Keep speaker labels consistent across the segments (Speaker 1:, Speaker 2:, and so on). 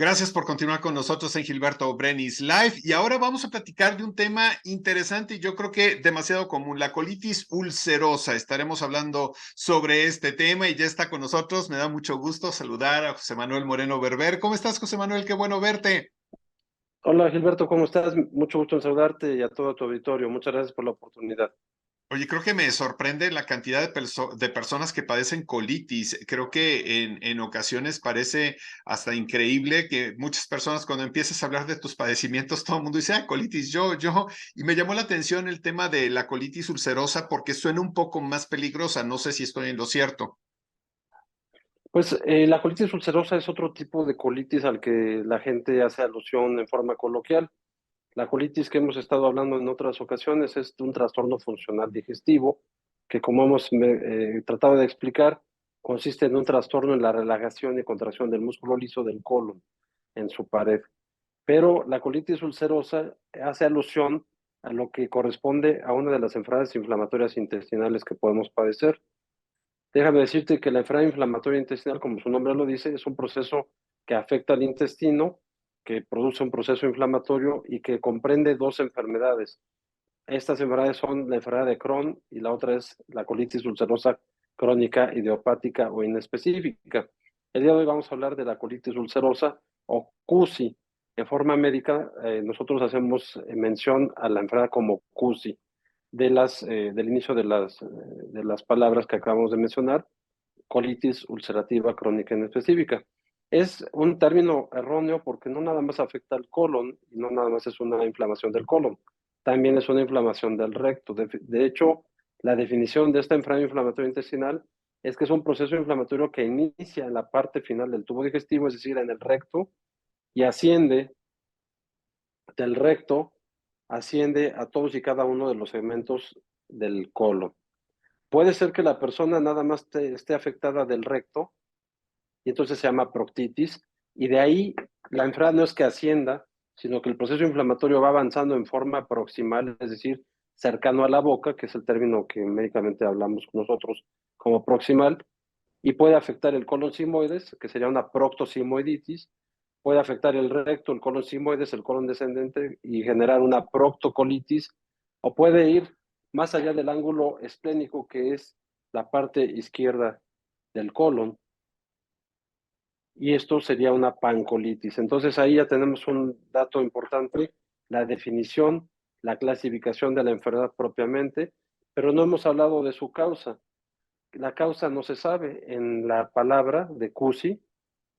Speaker 1: Gracias por continuar con nosotros en Gilberto Brenis Live. Y ahora vamos a platicar de un tema interesante y yo creo que demasiado común, la colitis ulcerosa. Estaremos hablando sobre este tema y ya está con nosotros. Me da mucho gusto saludar a José Manuel Moreno Berber. ¿Cómo estás, José Manuel? Qué bueno verte.
Speaker 2: Hola Gilberto, ¿cómo estás? Mucho gusto en saludarte y a todo tu auditorio. Muchas gracias por la oportunidad.
Speaker 1: Oye, creo que me sorprende la cantidad de personas que padecen colitis. Creo que en ocasiones parece hasta increíble que muchas personas cuando empiezas a hablar de tus padecimientos, todo el mundo dice, ah, colitis, yo. Y me llamó la atención el tema de la colitis ulcerosa porque suena un poco más peligrosa. No sé si estoy en lo cierto.
Speaker 2: Pues la colitis ulcerosa es otro tipo de colitis al que la gente hace alusión en forma coloquial. La colitis que hemos estado hablando en otras ocasiones es un trastorno funcional digestivo que, como hemos tratado de explicar, consiste en un trastorno en la relajación y contracción del músculo liso del colon en su pared. Pero la colitis ulcerosa hace alusión a lo que corresponde a una de las enfermedades inflamatorias intestinales que podemos padecer. Déjame decirte que la enfermedad inflamatoria intestinal, como su nombre lo dice, es un proceso que afecta al intestino, que produce un proceso inflamatorio y que comprende dos enfermedades. Estas enfermedades son la enfermedad de Crohn y la otra es la colitis ulcerosa crónica idiopática o inespecífica. El día de hoy vamos a hablar de la colitis ulcerosa o CUSI. En forma médica, nosotros hacemos mención a la enfermedad como CUSI del inicio de las palabras que acabamos de mencionar, colitis ulcerativa crónica inespecífica. Es un término erróneo porque no nada más afecta al colon y no nada más es una inflamación del colon, también es una inflamación del recto. De hecho, la definición de esta enfermedad inflamatoria intestinal es que es un proceso inflamatorio que inicia en la parte final del tubo digestivo, es decir, en el recto, y asciende del recto, asciende a todos y cada uno de los segmentos del colon. Puede ser que la persona nada más esté afectada del recto y entonces se llama proctitis y de ahí la enfermedad no es que ascienda, sino que el proceso inflamatorio va avanzando en forma proximal, es decir, cercano a la boca, que es el término que médicamente hablamos nosotros como proximal, y puede afectar el colon sigmoides, que sería una proctosimoiditis, puede afectar el recto, el colon sigmoides, el colon descendente y generar una proctocolitis, o puede ir más allá del ángulo esplénico, que es la parte izquierda del colon, y esto sería una pancolitis. Entonces ahí ya tenemos un dato importante, la definición, la clasificación de la enfermedad propiamente, pero no hemos hablado de su causa. La causa no se sabe. En la palabra de CUSI,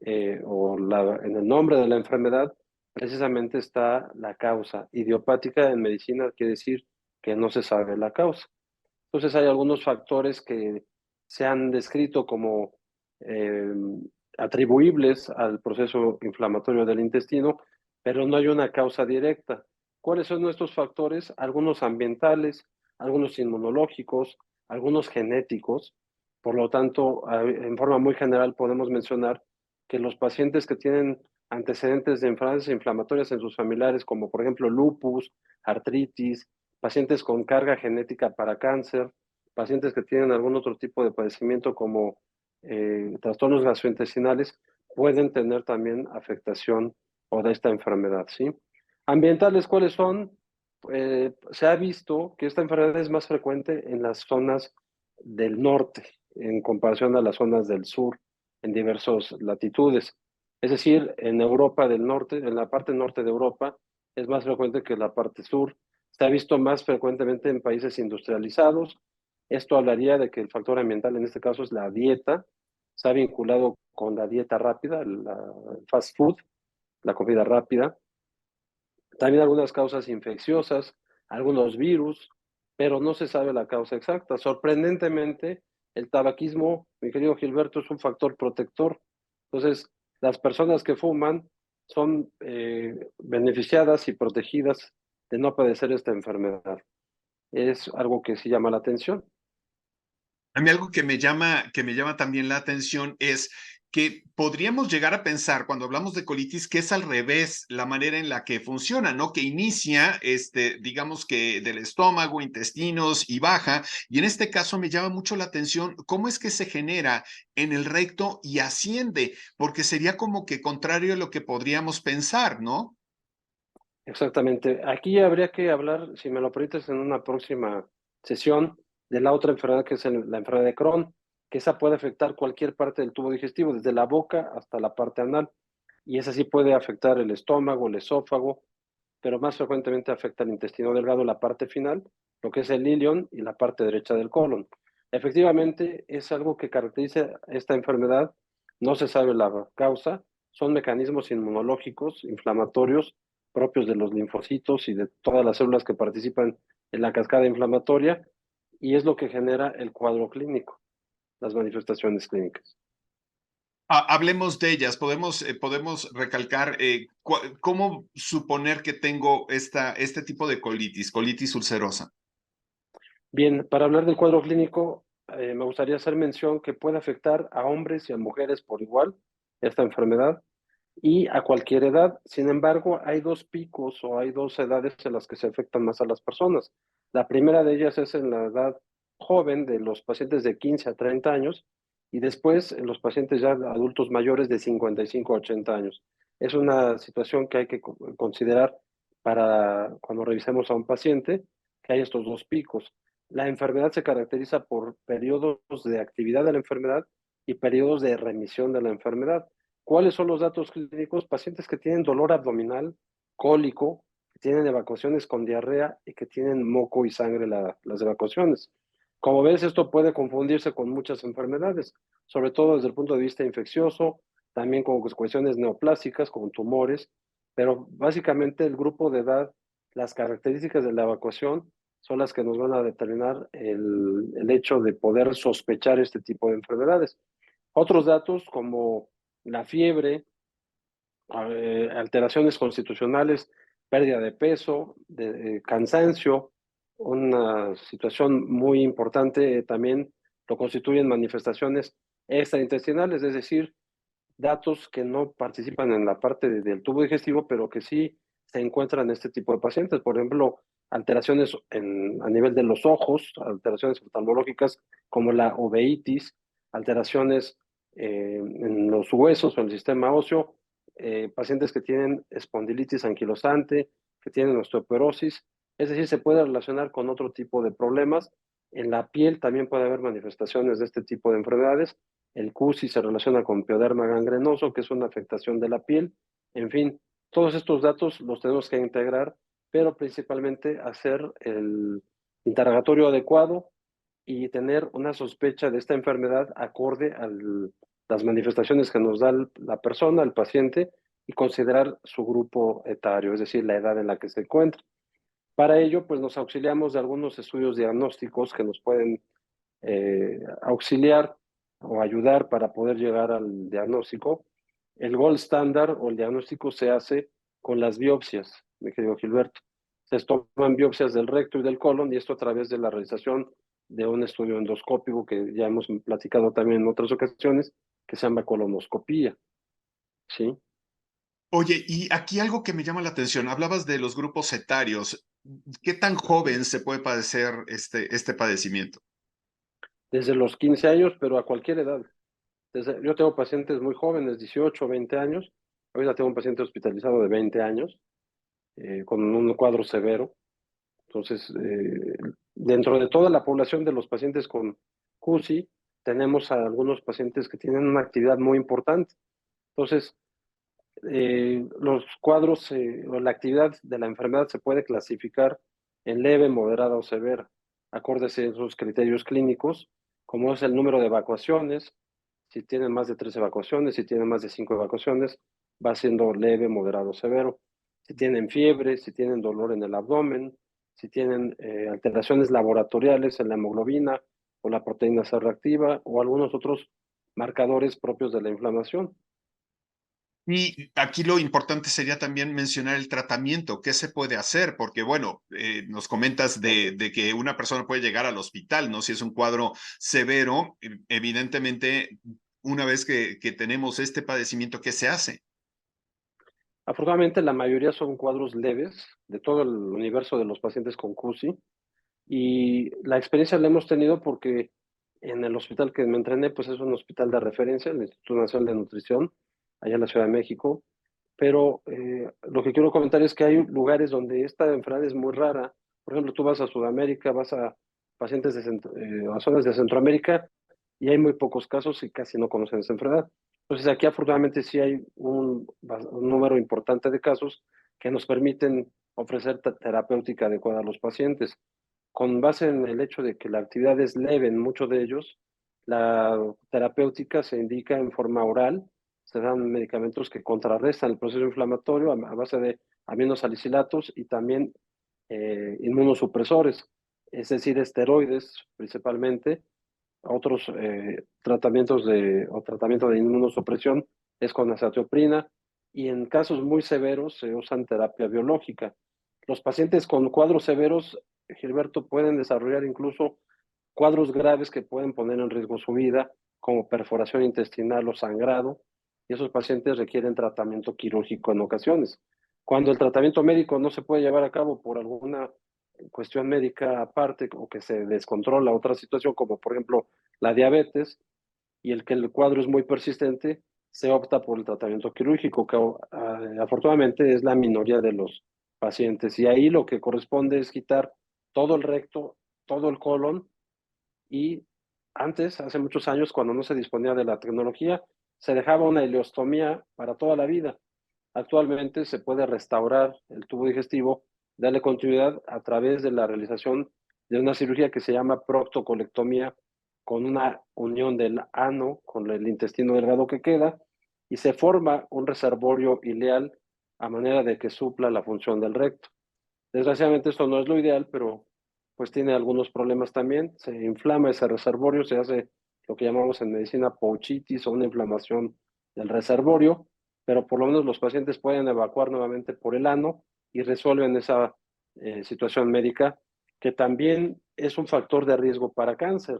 Speaker 2: en el nombre de la enfermedad, precisamente está la causa. Idiopática en medicina quiere decir que no se sabe la causa. Entonces hay algunos factores que se han descrito como eh, atribuibles al proceso inflamatorio del intestino, pero no hay una causa directa. ¿Cuáles son estos factores? Algunos ambientales, algunos inmunológicos, algunos genéticos. Por lo tanto, en forma muy general podemos mencionar que los pacientes que tienen antecedentes de enfermedades inflamatorias en sus familiares, como por ejemplo lupus, artritis, pacientes con carga genética para cáncer, pacientes que tienen algún otro tipo de padecimiento como trastornos gastrointestinales, pueden tener también afectación o de esta enfermedad, ¿sí? Ambientales, ¿cuáles son? Se ha visto que esta enfermedad es más frecuente en las zonas del norte en comparación a las zonas del sur en diversas latitudes. Es decir, en Europa del norte, en la parte norte de Europa, es más frecuente que en la parte sur. Se ha visto más frecuentemente en países industrializados. Esto hablaría de que el factor ambiental en este caso es la dieta. Se ha vinculado con la dieta rápida, la fast food, la comida rápida. También algunas causas infecciosas, algunos virus, pero no se sabe la causa exacta. Sorprendentemente, el tabaquismo, mi querido Gilberto, es un factor protector. Entonces, las personas que fuman son beneficiadas y protegidas de no padecer esta enfermedad. Es algo que sí llama la atención.
Speaker 1: A mí algo que me llama también la atención es que podríamos llegar a pensar cuando hablamos de colitis que es al revés la manera en la que funciona, ¿no? Que inicia, digamos que del estómago, intestinos y baja, y en este caso me llama mucho la atención cómo es que se genera en el recto y asciende, porque sería como que contrario a lo que podríamos pensar, ¿no?
Speaker 2: Exactamente. Aquí habría que hablar, si me lo permites, en una próxima sesión de la otra enfermedad que es la enfermedad de Crohn, que esa puede afectar cualquier parte del tubo digestivo, desde la boca hasta la parte anal. Y esa sí puede afectar el estómago, el esófago, pero más frecuentemente afecta el intestino delgado, la parte final, lo que es el ilion y la parte derecha del colon. Efectivamente, es algo que caracteriza esta enfermedad, no se sabe la causa, son mecanismos inmunológicos, inflamatorios, propios de los linfocitos y de todas las células que participan en la cascada inflamatoria, y es lo que genera el cuadro clínico, las manifestaciones clínicas.
Speaker 1: Hablemos de ellas, podemos recalcar cómo suponer que tengo este tipo de colitis ulcerosa.
Speaker 2: Bien, para hablar del cuadro clínico, me gustaría hacer mención que puede afectar a hombres y a mujeres por igual esta enfermedad y a cualquier edad. Sin embargo, hay dos picos o hay dos edades en las que se afectan más a las personas. La primera de ellas es en la edad joven de los pacientes de 15 a 30 años y después en los pacientes ya adultos mayores de 55 a 80 años. Es una situación que hay que considerar para cuando revisemos a un paciente, que hay estos dos picos. La enfermedad se caracteriza por periodos de actividad de la enfermedad y periodos de remisión de la enfermedad. ¿Cuáles son los datos clínicos? Pacientes que tienen dolor abdominal, cólico, que tienen evacuaciones con diarrea y que tienen moco y sangre las evacuaciones. Como ves, esto puede confundirse con muchas enfermedades, sobre todo desde el punto de vista infeccioso, también con cuestiones neoplásicas, con tumores, pero básicamente el grupo de edad, las características de la evacuación son las que nos van a determinar el hecho de poder sospechar este tipo de enfermedades. Otros datos como la fiebre, alteraciones constitucionales, pérdida de peso, de cansancio, una situación muy importante también lo constituyen manifestaciones extraintestinales, es decir, datos que no participan en la parte del tubo digestivo, pero que sí se encuentran en este tipo de pacientes. Por ejemplo, alteraciones a nivel de los ojos, alteraciones oftalmológicas como la uveitis, alteraciones en los huesos o en el sistema óseo, pacientes que tienen espondilitis anquilosante, que tienen osteoporosis, es decir, se puede relacionar con otro tipo de problemas. En la piel también puede haber manifestaciones de este tipo de enfermedades. El CUSI se relaciona con pioderma gangrenoso, que es una afectación de la piel. En fin, todos estos datos los tenemos que integrar, pero principalmente hacer el interrogatorio adecuado y tener una sospecha de esta enfermedad acorde a las manifestaciones que nos da la persona, el paciente, y considerar su grupo etario, es decir, la edad en la que se encuentra. Para ello, pues nos auxiliamos de algunos estudios diagnósticos que nos pueden auxiliar o ayudar para poder llegar al diagnóstico. El gold standard o el diagnóstico se hace con las biopsias, mi querido Gilberto. Se toman biopsias del recto y del colon y esto a través de la realización de un estudio endoscópico que ya hemos platicado también en otras ocasiones, que se llama colonoscopía, ¿sí?
Speaker 1: Oye, y aquí algo que me llama la atención, hablabas de los grupos etarios. ¿Qué tan joven se puede padecer este padecimiento?
Speaker 2: Desde los 15 años, pero a cualquier edad. Yo tengo pacientes muy jóvenes, 18, 20 años. Ahorita tengo un paciente hospitalizado de 20 años con un cuadro severo. Entonces, dentro de toda la población de los pacientes con CUSI, tenemos a algunos pacientes que tienen una actividad muy importante. Entonces, los cuadros o la actividad de la enfermedad se puede clasificar en leve, moderada o severa, acordes a esos criterios clínicos, como es el número de evacuaciones, si tienen más de 3 evacuaciones, si tienen más de 5 evacuaciones, va siendo leve, moderado o severo. Si tienen fiebre, si tienen dolor en el abdomen, si tienen alteraciones laboratoriales en la hemoglobina o la proteína C reactiva o algunos otros marcadores propios de la inflamación.
Speaker 1: Y aquí lo importante sería también mencionar el tratamiento, qué se puede hacer, porque bueno, nos comentas de que una persona puede llegar al hospital, ¿no? Si es un cuadro severo, evidentemente una vez que tenemos este padecimiento? ¿Qué se hace?
Speaker 2: Afortunadamente, la mayoría son cuadros leves de todo el universo de los pacientes con CUSI. Y la experiencia la hemos tenido porque en el hospital que me entrené, pues es un hospital de referencia, el Instituto Nacional de Nutrición, allá en la Ciudad de México. Pero lo que quiero comentar es que hay lugares donde esta enfermedad es muy rara. Por ejemplo, tú vas a Sudamérica, vas a pacientes a zonas de Centroamérica y hay muy pocos casos y casi no conocen esa enfermedad. Entonces aquí afortunadamente sí hay un número importante de casos que nos permiten ofrecer terapéutica adecuada a los pacientes. Con base en el hecho de que la actividad es leve en muchos de ellos, la terapéutica se indica en forma oral, se dan medicamentos que contrarrestan el proceso inflamatorio a base de aminosalicilatos y también inmunosupresores, es decir, esteroides principalmente. Otros tratamiento de inmunosupresión es con azatioprina y en casos muy severos se usan terapia biológica. Los pacientes con cuadros severos, Gilberto, pueden desarrollar incluso cuadros graves que pueden poner en riesgo su vida, como perforación intestinal o sangrado, y esos pacientes requieren tratamiento quirúrgico en ocasiones. Cuando el tratamiento médico no se puede llevar a cabo por alguna cuestión médica aparte o que se descontrola otra situación, como por ejemplo la diabetes, y el que el cuadro es muy persistente, se opta por el tratamiento quirúrgico, que afortunadamente es la minoría de los pacientes. Y ahí lo que corresponde es quitar todo el recto, todo el colon y antes, hace muchos años, cuando no se disponía de la tecnología, se dejaba una ileostomía para toda la vida. Actualmente se puede restaurar el tubo digestivo, darle continuidad a través de la realización de una cirugía que se llama proctocolectomía, con una unión del ano con el intestino delgado que queda, y se forma un reservorio ileal a manera de que supla la función del recto. Desgraciadamente esto no es lo ideal, pero pues tiene algunos problemas también. Se inflama ese reservorio, se hace lo que llamamos en medicina pouchitis o una inflamación del reservorio, pero por lo menos los pacientes pueden evacuar nuevamente por el ano y resuelven esa situación médica, que también es un factor de riesgo para cáncer.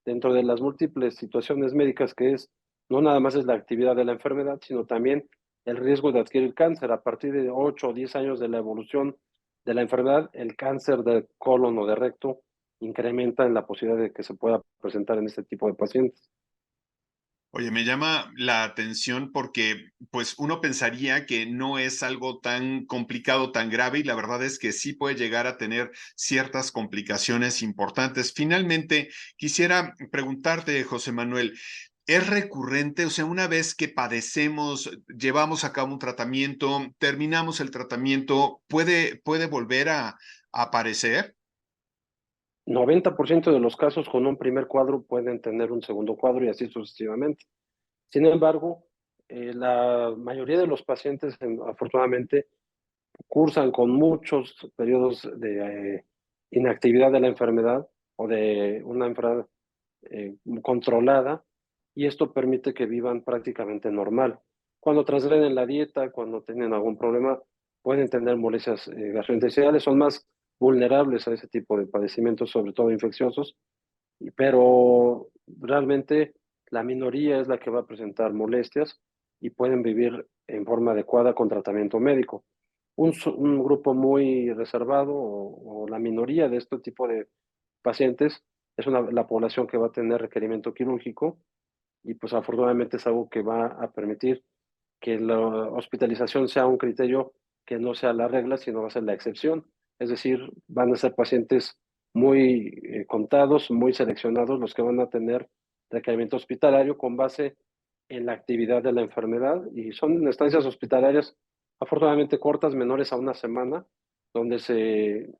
Speaker 2: Dentro de las múltiples situaciones médicas que es, no nada más es la actividad de la enfermedad, sino también el riesgo de adquirir cáncer. A partir de 8 o 10 años de la evolución de la enfermedad, el cáncer de colon o de recto incrementa en la posibilidad de que se pueda presentar en este tipo de pacientes.
Speaker 1: Oye, me llama la atención porque pues uno pensaría que no es algo tan complicado, tan grave, y la verdad es que sí puede llegar a tener ciertas complicaciones importantes. Finalmente, quisiera preguntarte, José Manuel, ¿es recurrente? O sea, una vez que padecemos, llevamos a cabo un tratamiento, terminamos el tratamiento, ¿puede volver a aparecer?
Speaker 2: 90% de los casos con un primer cuadro pueden tener un segundo cuadro y así sucesivamente. Sin embargo, la mayoría de los pacientes, afortunadamente, cursan con muchos periodos de inactividad de la enfermedad o de una enfermedad controlada, y esto permite que vivan prácticamente normal. Cuando transgreden la dieta, cuando tienen algún problema, pueden tener molestias gastrointestinales, son más vulnerables a ese tipo de padecimientos, sobre todo infecciosos, pero realmente la minoría es la que va a presentar molestias y pueden vivir en forma adecuada con tratamiento médico. Un grupo muy reservado o la minoría de este tipo de pacientes es la población que va a tener requerimiento quirúrgico y pues afortunadamente es algo que va a permitir que la hospitalización sea un criterio que no sea la regla, sino va a ser la excepción. Es decir, van a ser pacientes muy contados, muy seleccionados los que van a tener requerimiento hospitalario con base en la actividad de la enfermedad y son estancias hospitalarias afortunadamente cortas, menores a una semana, donde se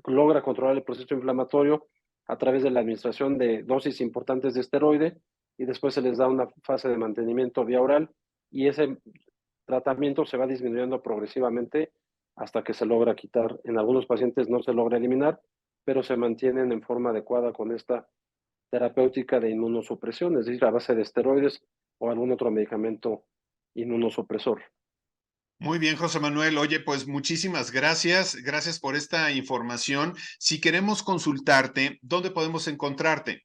Speaker 2: logra controlar el proceso inflamatorio a través de la administración de dosis importantes de esteroide y después se les da una fase de mantenimiento vía oral y ese tratamiento se va disminuyendo progresivamente hasta que se logra quitar. En algunos pacientes no se logra eliminar, pero se mantienen en forma adecuada con esta terapéutica de inmunosupresión, es decir, a base de esteroides o algún otro medicamento inmunosupresor.
Speaker 1: Muy bien, José Manuel. Oye, pues muchísimas gracias. Gracias por esta información. Si queremos consultarte, ¿dónde podemos encontrarte?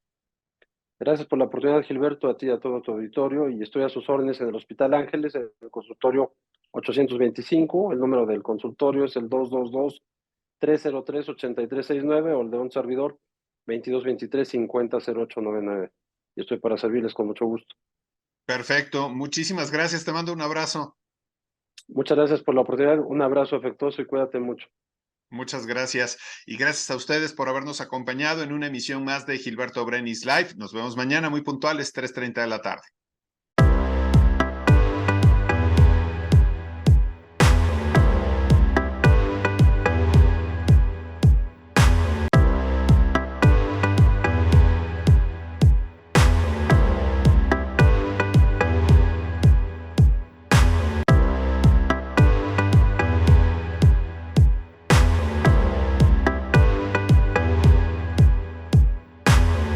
Speaker 2: Gracias por la oportunidad, Gilberto, a ti y a todo tu auditorio, y estoy a sus órdenes en el Hospital Ángeles, en el consultorio 825. El número del consultorio es el 222-303-8369, o el de un servidor 2223-500899. Y estoy para servirles con mucho gusto.
Speaker 1: Perfecto, muchísimas gracias, te mando un abrazo.
Speaker 2: Muchas gracias por la oportunidad, un abrazo afectuoso y cuídate mucho.
Speaker 1: Muchas gracias. Y gracias a ustedes por habernos acompañado en una emisión más de Gilberto Brenis Live. Nos vemos mañana muy puntuales, 3:30 de la tarde.